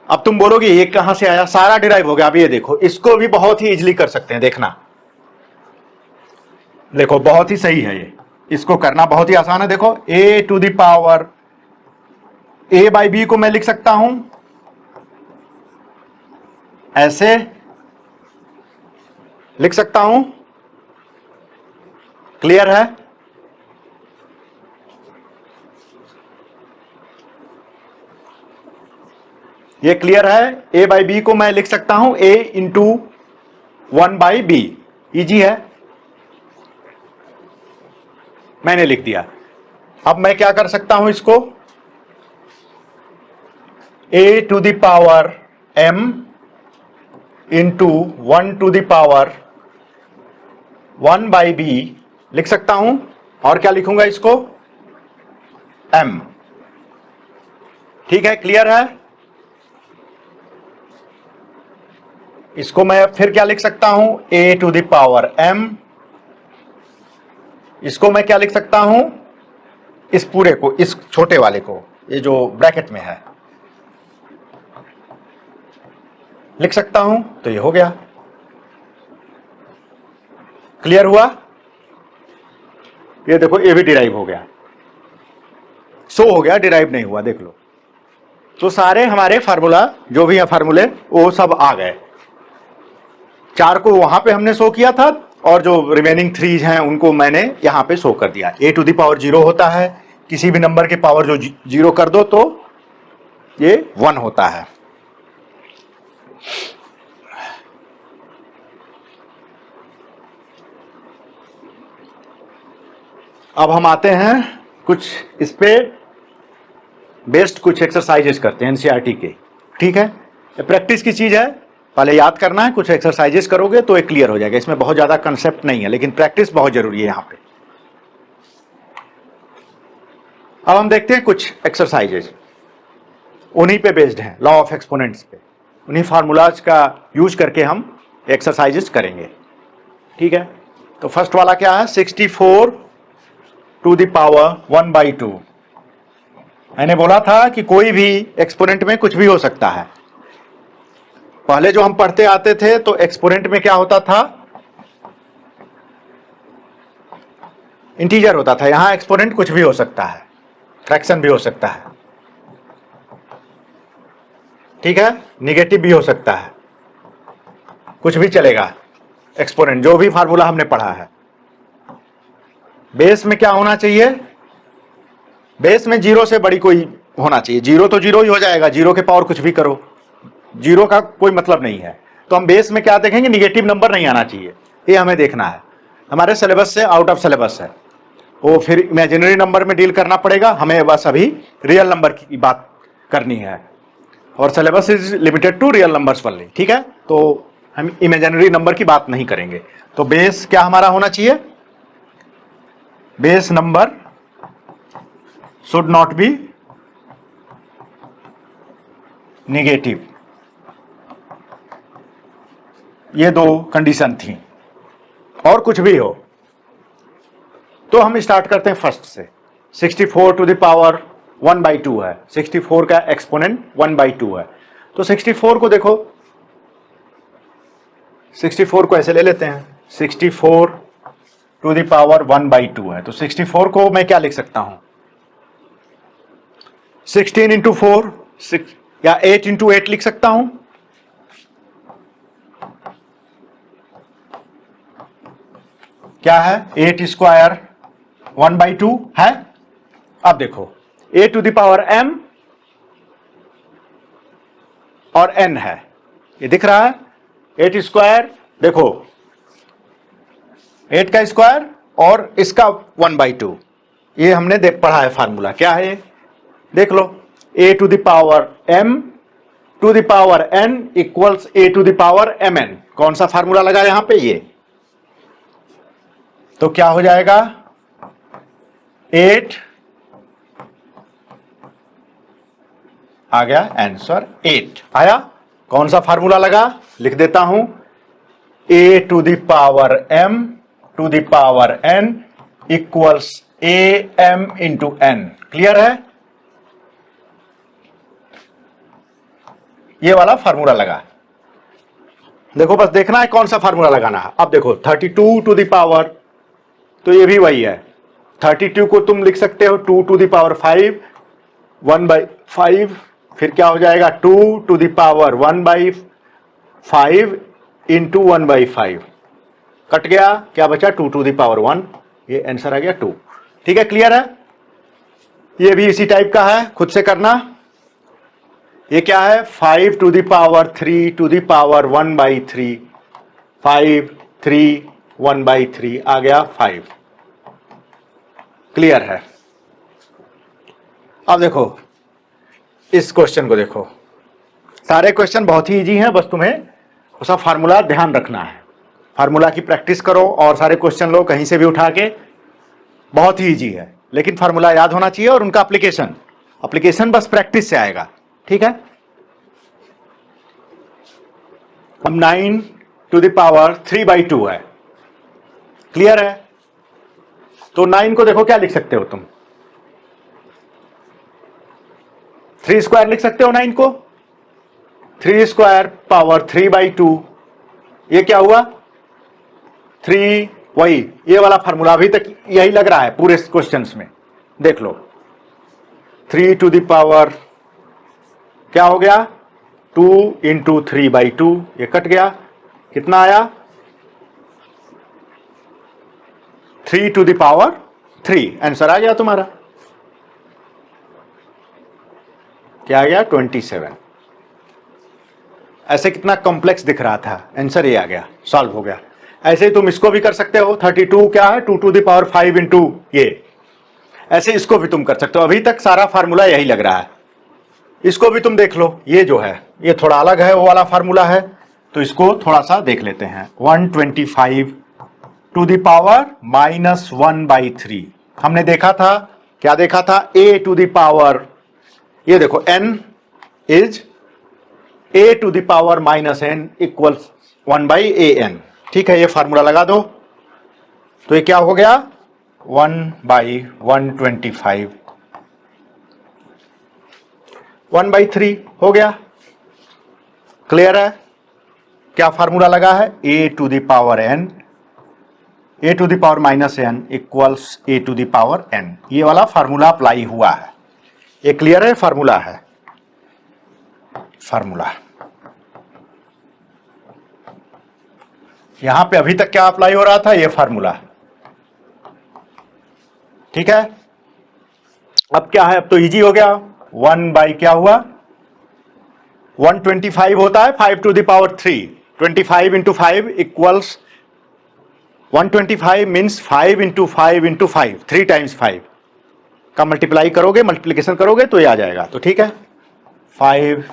अब तुम बोलोगे ये कहां से आया, सारा डिराइव हो गया। अब ये देखो, इसको भी बहुत ही इजीली कर सकते हैं, देखना, देखो बहुत ही सही है ये, इसको करना बहुत ही आसान है। देखो a to the power a by B को मैं लिख सकता हूं ऐसे, लिख सकता हूं। क्लियर है, ये क्लियर है। a बाई बी को मैं लिख सकता हूं a into 1 by B, easy है, मैंने लिख दिया। अब मैं क्या कर सकता हूं इसको, a to the power m into 1 to the power 1 by B लिख सकता हूं, और क्या लिखूंगा इसको, m। ठीक है, क्लियर है। इसको मैं फिर क्या लिख सकता हूं, a to the power m, इसको मैं क्या लिख सकता हूं, इस पूरे को, इस छोटे वाले को, ये जो ब्रैकेट में है लिख सकता हूं, तो ये हो गया। क्लियर हुआ, ये देखो ये भी डिराइव हो गया, सो हो गया, डिराइव नहीं हुआ, देख लो। तो सारे हमारे फार्मूला जो भी है फार्मूले वो सब आ गए। 4 को वहां पे हमने शो किया था, और जो रिमेनिंग 3 हैं उनको मैंने यहां पे शो कर दिया। a टू द पावर 0 होता है, किसी भी नंबर के पावर जो 0 कर दो तो ये 1 होता है। अब हम आते हैं कुछ इस पे बेस्ड कुछ एक्सरसाइजेस करते हैं एनसीईआरटी के। ठीक है, प्रैक्टिस की चीज है, पहले याद करना है, कुछ एक्सरसाइजेस करोगे तो ये क्लियर हो जाएगा। इसमें बहुत ज्यादा कंसेप्ट नहीं है, लेकिन प्रैक्टिस बहुत जरूरी है यहां पे। अब हम देखते हैं कुछ एक्सरसाइजेज, उन्हीं पे बेस्ड हैं, लॉ ऑफ एक्सपोनेंट्स पे, उन्हीं फार्मूलाज का यूज करके हम एक्सरसाइजेस करेंगे। ठीक है, तो फर्स्ट वाला क्या है, 64 टू द पावर 1/2। मैंने बोला था कि कोई भी एक्सपोनेंट में कुछ भी हो सकता है। पहले जो हम पढ़ते आते थे तो एक्सपोनेंट में क्या होता था, इंटीजर होता था। यहां एक्सपोनेंट कुछ भी हो सकता है, फ्रैक्शन भी हो सकता है, ठीक है, निगेटिव भी हो सकता है, कुछ भी चलेगा एक्सपोनेंट, जो भी फार्मूला हमने पढ़ा है। बेस में क्या होना चाहिए, बेस में 0 से बड़ी कोई होना चाहिए। 0 तो 0 ही हो जाएगा, 0 के पावर कुछ भी करो, 0 का कोई मतलब नहीं है। तो हम बेस में क्या देखेंगे, निगेटिव नंबर नहीं आना चाहिए, ये हमें देखना है। हमारे सिलेबस से आउट ऑफ सिलेबस है, वो फिर इमेजिनरी नंबर में डील करना पड़ेगा हमें, बस अभी रियल नंबर की बात करनी है, और syllabus is limited to real numbers only. ठीक है, तो हम इमेजिनरी नंबर की बात नहीं करेंगे। तो बेस क्या हमारा होना चाहिए, base number should not be negative. ये 2 कंडीशन थी, और कुछ भी हो। तो हम स्टार्ट करते हैं फर्स्ट से। 64 टू द पावर 1/2 है, 64 का एक्सपोनेंट 1/2 है। तो 64 को देखो, 64 को ऐसे ले लेते हैं, 64 टू द पावर 1/2 है। तो 64 को मैं क्या लिख सकता हूं, 16 इंटू 4 या 8 इंटू 8 लिख सकता हूं। क्या है, 8 स्क्वायर 1/2 है। अब देखो a to the power m और n है, ये दिख रहा है। 8 स्क्वायर, देखो 8 का स्क्वायर और इसका 1/2, ये हमने पढ़ा है फार्मूला। क्या है ये, देख लो, a to the power m to the power n equals a to the power mn। कौन सा फार्मूला लगा यहां पे, ये। तो क्या हो जाएगा, 8 आ गया आंसर, 8 आया। कौन सा फार्मूला लगा, लिख देता हूं, a to the power m to the power n equals am into n। Clear है, ये वाला फार्मूला लगा। देखो बस देखना है कौन सा फार्मूला लगाना है। अब देखो 32 टू द पावर, तो ये भी वही है। 32 को तुम लिख सकते हो 2 टू द पावर 5, 1/5, फिर क्या हो जाएगा 2 to the power 1/5 into 1/5, cut गया, क्या बचा 2 टू द पावर 1, ये आंसर आ गया 2। ठीक है, क्लियर है। ये भी इसी टाइप का है, खुद से करना। ये क्या है, 5 to the power 3 to the power 1/3, 5 3 1/3 आ गया 5। क्लियर है। अब देखो इस क्वेश्चन को देखो, सारे क्वेश्चन बहुत ही इजी हैं, बस तुम्हें उसका फार्मूला ध्यान रखना है। फार्मूला की प्रैक्टिस करो और सारे क्वेश्चन लो कहीं से भी उठा के, बहुत ही इजी है, लेकिन फार्मूला याद होना चाहिए और उनका एप्लीकेशन बस प्रैक्टिस से आएगा। ठीक है। अब 9 टू द पावर 3/2 है। क्लियर है। तो 9 को देखो क्या लिख सकते हो तुम, 3 स्क्वायर लिख सकते हो 9 को, 3 स्क्वायर पावर 3/2, ये क्या हुआ 3, वही ये वाला फार्मूला अभी तक यही लग रहा है पूरे क्वेश्चंस में। देख लो 3 टू द पावर क्या हो गया 2 इंटू 3/2, ये कट गया, कितना आया 3 टू द पावर 3, आंसर आ गया तुम्हारा। क्या आ गया 27। ऐसे कितना कॉम्प्लेक्स दिख रहा था, आंसर ये आ गया, सॉल्व हो गया। ऐसे ही तुम इसको भी कर सकते हो, 32 क्या है 2 टू द पावर 5 इंटू ये, ऐसे इसको भी तुम कर सकते हो। अभी तक सारा फार्मूला यही लग रहा है, इसको भी तुम देख लो। ये जो है ये थोड़ा अलग है, वो वाला फार्मूला है, तो इसको थोड़ा सा देख लेते हैं। 125 टू द पावर -1/3 हमने देखा था, क्या देखा था, a टू द पावर, ये देखो n is a to the power -n equals 1/an। ठीक है, ये फार्मूला लगा दो, तो ये क्या हो गया 1/125, 1/3 हो गया। क्लियर है। क्या फार्मूला लगा है, a to the power n, a to the power -n equals a to the power n, ये वाला फार्मूला अप्लाई हुआ है। ये क्लियर है, फार्मूला है, फार्मूला यहां पे अभी तक क्या अप्लाई हो रहा था, ये फार्मूला। ठीक है। अब क्या है, अब तो इजी हो गया। 1 बाई क्या हुआ 125 होता है 5 to the power 3, 25 into 5 equals 125 means 5 into 5 into 5, 3 times 5 का मल्टीप्लाई करोगे, मल्टीप्लिकेशन करोगे तो ये आ जाएगा। तो ठीक है 5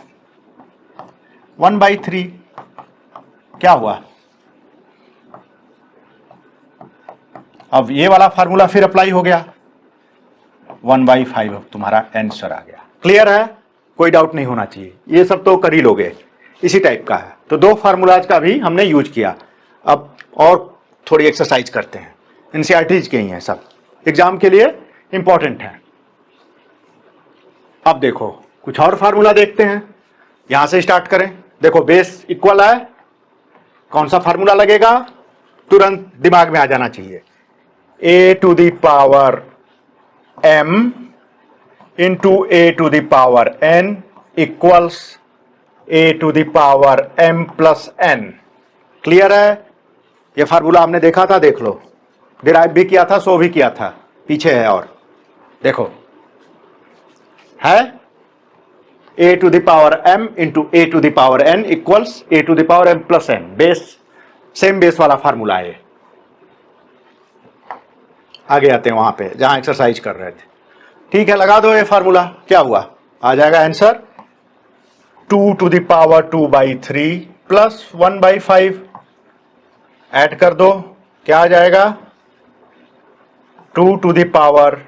1/3 क्या हुआ। अब ये वाला फार्मूला फिर अप्लाई हो गया, 1/5 तुम्हारा आंसर आ गया। क्लियर है, कोई डाउट नहीं होना चाहिए, ये सब तो कर ही लोगे, इसी टाइप का है। तो 2 फार्मूलाज का भी हमने यूज किया। अब और थोड़ी एक्सरसाइज करते हैं, एनसीईआरटी के ही हैं सब, एग्जाम के लिए इंपॉर्टेंट है। अब देखो कुछ और फार्मूला देखते हैं, यहां से स्टार्ट करें। देखो बेस इक्वल है, कौन सा फार्मूला लगेगा, तुरंत दिमाग में आ जाना चाहिए, a to the power m into a to the power n equals a to the power m plus n। Clear है? ये फार्मूला हमने देखा था, देख लो, डिराइव भी किया था, सो भी किया था, पीछे है। और देखो है a to the power m into a to the power n equals a to the power m plus n। Base, same base वाला फार्मूला है। आगे आते हैं वहां पे जहां एक्सरसाइज कर रहे थे। ठीक है, लगा दो ये फार्मूला, क्या हुआ, आ जाएगा answer 2 to the power 2/3 plus 1/5। Add कर दो, क्या आ जाएगा, 2 टू द पावर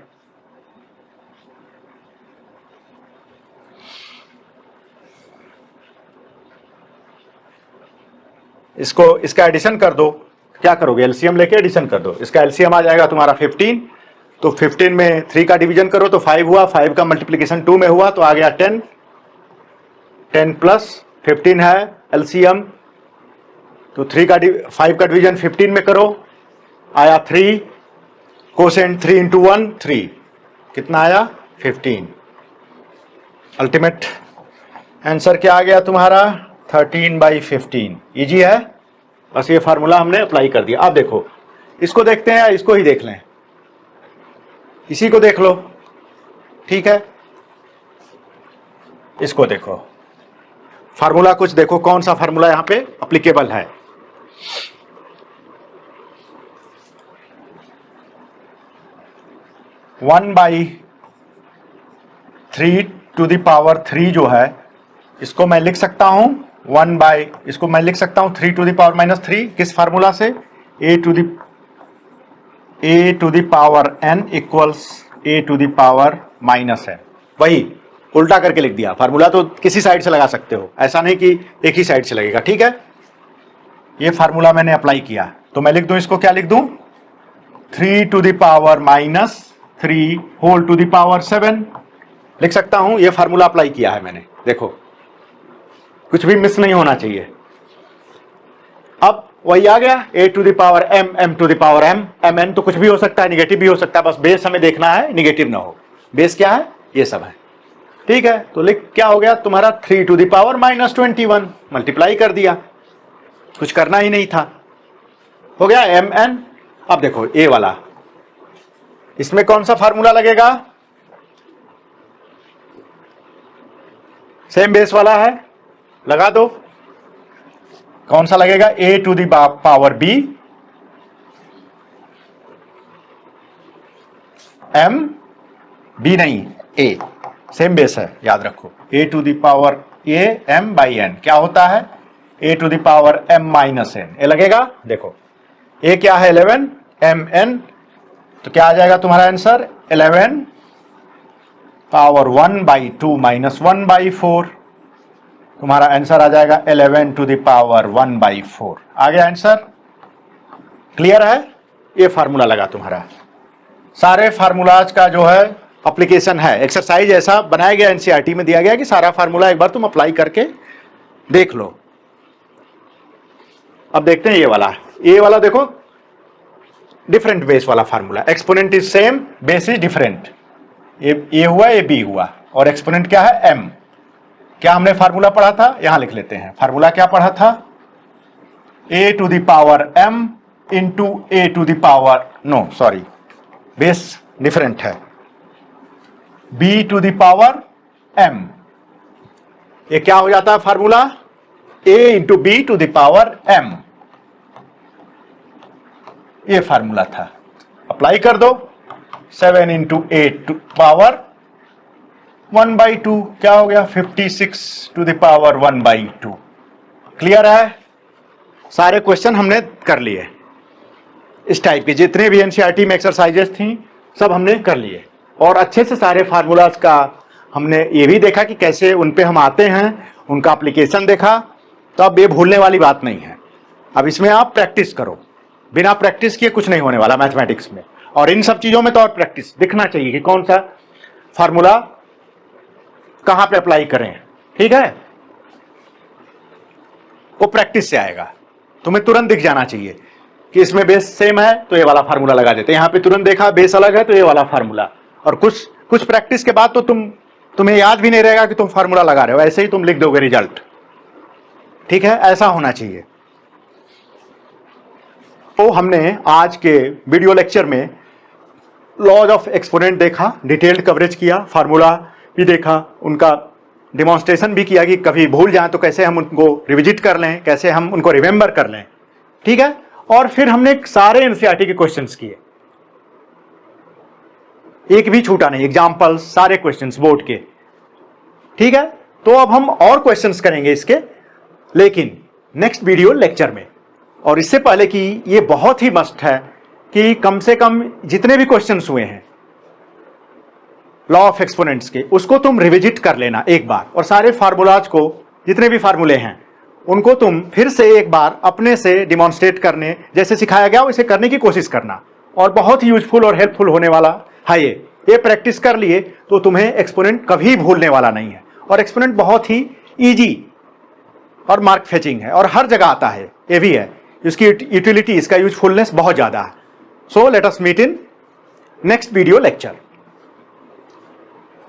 इसको, इसका एडिशन कर दो। क्या करोगे, एलसीएम लेके एडिशन कर दो। इसका एलसीएम आ जाएगा तुम्हारा 15, तो 15 में 3 का डिवीजन करो तो 5 हुआ, 5 का मल्टीप्लिकेशन 2 में हुआ तो आ गया 10, 10 प्लस 15 है एलसीएम, तो 5 का डिवीजन 15 में करो, आया 3, कोसेंट 3 इंटू 1 3, कितना आया 15। अल्टीमेट आंसर क्या आ गया तुम्हारा 13/15। इजी है, बस ये फार्मूला हमने अप्लाई कर दिया। अब देखो इसको देखते हैं या इसको ही देख लें, इसी को देख लो, ठीक है। इसको देखो, फार्मूला कुछ देखो कौन सा फार्मूला यहां पे अप्लीकेबल है। One by 3 to the power 3 जो है, इसको मैं लिख सकता हूं इसको मैं लिख सकता हूं 3 टू द पावर -3, किस फार्मूला से, a to the power n equals a to the power -n। वही उल्टा करके लिख दिया। फार्मूला तो किसी साइड से लगा सकते हो, ऐसा नहीं कि एक ही साइड से लगेगा, ठीक है। ये फार्मूला मैंने अप्लाई किया, तो मैं लिख दूं इसको, क्या लिख दूं, 3 to the power -3 whole to the power 7 लिख सकता हूं। ये फार्मूला अप्लाई किया है मैंने, देखो कुछ भी मिस नहीं होना चाहिए। अब वही आ गया a to the power m, m to the power m, mn तो कुछ भी हो सकता है, निगेटिव भी हो सकता है, बस बेस हमें देखना है निगेटिव ना हो। बेस क्या है, ये सब है, ठीक है। तो लिख, क्या हो गया तुम्हारा 3 टू द पावर -21, मल्टीप्लाई कर दिया, कुछ करना ही नहीं था, हो गया mn। अब देखो a वाला, इसमें कौन सा फार्मूला लगेगा, सेम बेस वाला है, लगा दो, कौन सा लगेगा, a to the power b m, b नहीं a, सेम बेस है, याद रखो, a to the power a m/n क्या होता है, a to the power m-n, ये लगेगा। देखो a क्या है 11, mn, तो क्या आ जाएगा तुम्हारा आंसर 11 पावर 1/2 - 1/4, तुम्हारा आंसर आ जाएगा 11 टू द पावर 1/4। आ गया आंसर, क्लियर है। ये फार्मूला लगा तुम्हारा। सारे फार्मूलाज का जो है एप्लीकेशन है, एक्सरसाइज ऐसा बनाया गया एनसीईआरटी में, दिया गया कि सारा फार्मूला एक बार तुम अप्लाई करके देख लो। अब देखते हैं ये वाला देखो, डिफरेंट बेस वाला formula, exponent is same, base is different. ये हुआ, ये बी हुआ, और एक्सपोनेंट क्या है m। क्या हमने फार्मूला पढ़ा था, यहां लिख लेते हैं, फार्मूला क्या पढ़ा था, a to the power m into a to the power, no sorry, base different है, b to the power m। ये क्या हो जाता है formula, a into b to the power m, ये फार्मूला था। अप्लाई कर दो, 7 इंटू 8 टू पावर 1/2, क्या हो गया 56 टू द पावर 1/2। क्लियर है, सारे क्वेश्चन हमने कर लिए, इस टाइप के जितने भी एनसीईआरटी में एक्सरसाइजेस थी सब हमने कर लिए, और अच्छे से सारे फार्मूलाज का हमने ये भी देखा कि कैसे उन पे हम आते हैं, उनका एप्लीकेशन देखा। तो अब ये भूलने वाली बात नहीं है, अब इसमें आप प्रैक्टिस करो, बिना प्रैक्टिस किए कुछ नहीं होने वाला मैथमेटिक्स में। और इन सब चीजों में तो और प्रैक्टिस दिखना चाहिए कि कौन सा फार्मूला कहां पे अप्लाई करें, ठीक है, वो प्रैक्टिस से आएगा। तुम्हें तुरंत दिख जाना चाहिए कि इसमें बेस सेम है तो ये वाला फार्मूला लगा देते, यहां पे तुरंत देखा बेस अलग है तो ये वाला फार्मूला, और कुछ प्रैक्टिस के बाद तो तुम्हें याद भी नहीं रहेगा कि तुम फार्मूला लगा रहे हो, ऐसे ही तुम लिख दोगे रिजल्ट, ठीक है, ऐसा होना चाहिए। तो हमने आज के वीडियो लेक्चर में लॉज ऑफ एक्सपोनेंट देखा, डिटेल्ड कवरेज किया, फार्मूला भी देखा, उनका डिमॉन्स्ट्रेशन भी किया कि कभी भूल जाए तो कैसे हम उनको रिविजिट कर लें, कैसे हम उनको रिमेंबर कर लें, ठीक है। और फिर हमने सारे एनसीईआरटी के क्वेश्चंस किए, एक भी छूटा नहीं, एग्जाम्पल्स सारे क्वेश्चंस बोर्ड के, ठीक है। तो अब हम और क्वेश्चंस करेंगे इसके, लेकिन नेक्स्ट वीडियो लेक्चर में। और इससे पहले कि ये बहुत ही मस्ट है कि कम से कम जितने भी क्वेश्चंस हुए हैं लॉ ऑफ एक्सपोनेंट्स के, उसको तुम रिविजिट कर लेना एक बार, और सारे फार्मूलाज को, जितने भी फार्मूले हैं उनको तुम फिर से एक बार अपने से डिमॉन्स्ट्रेट करने, जैसे सिखाया गया वैसे करने की कोशिश करना, और बहुत ही यूजफुल और हेल्पफुल होने वाला है ये प्रैक्टिस कर लिए तो तुम्हें एक्सपोनेंट कभी भूलने वाला नहीं है। और एक्सपोनेंट बहुत ही इजी और मार्क फेचिंग है और हर जगह आता है, ये भी है, इसकी यूटिलिटी, इसका यूजफुलनेस बहुत ज्यादा है। So let us meet in next video lecture.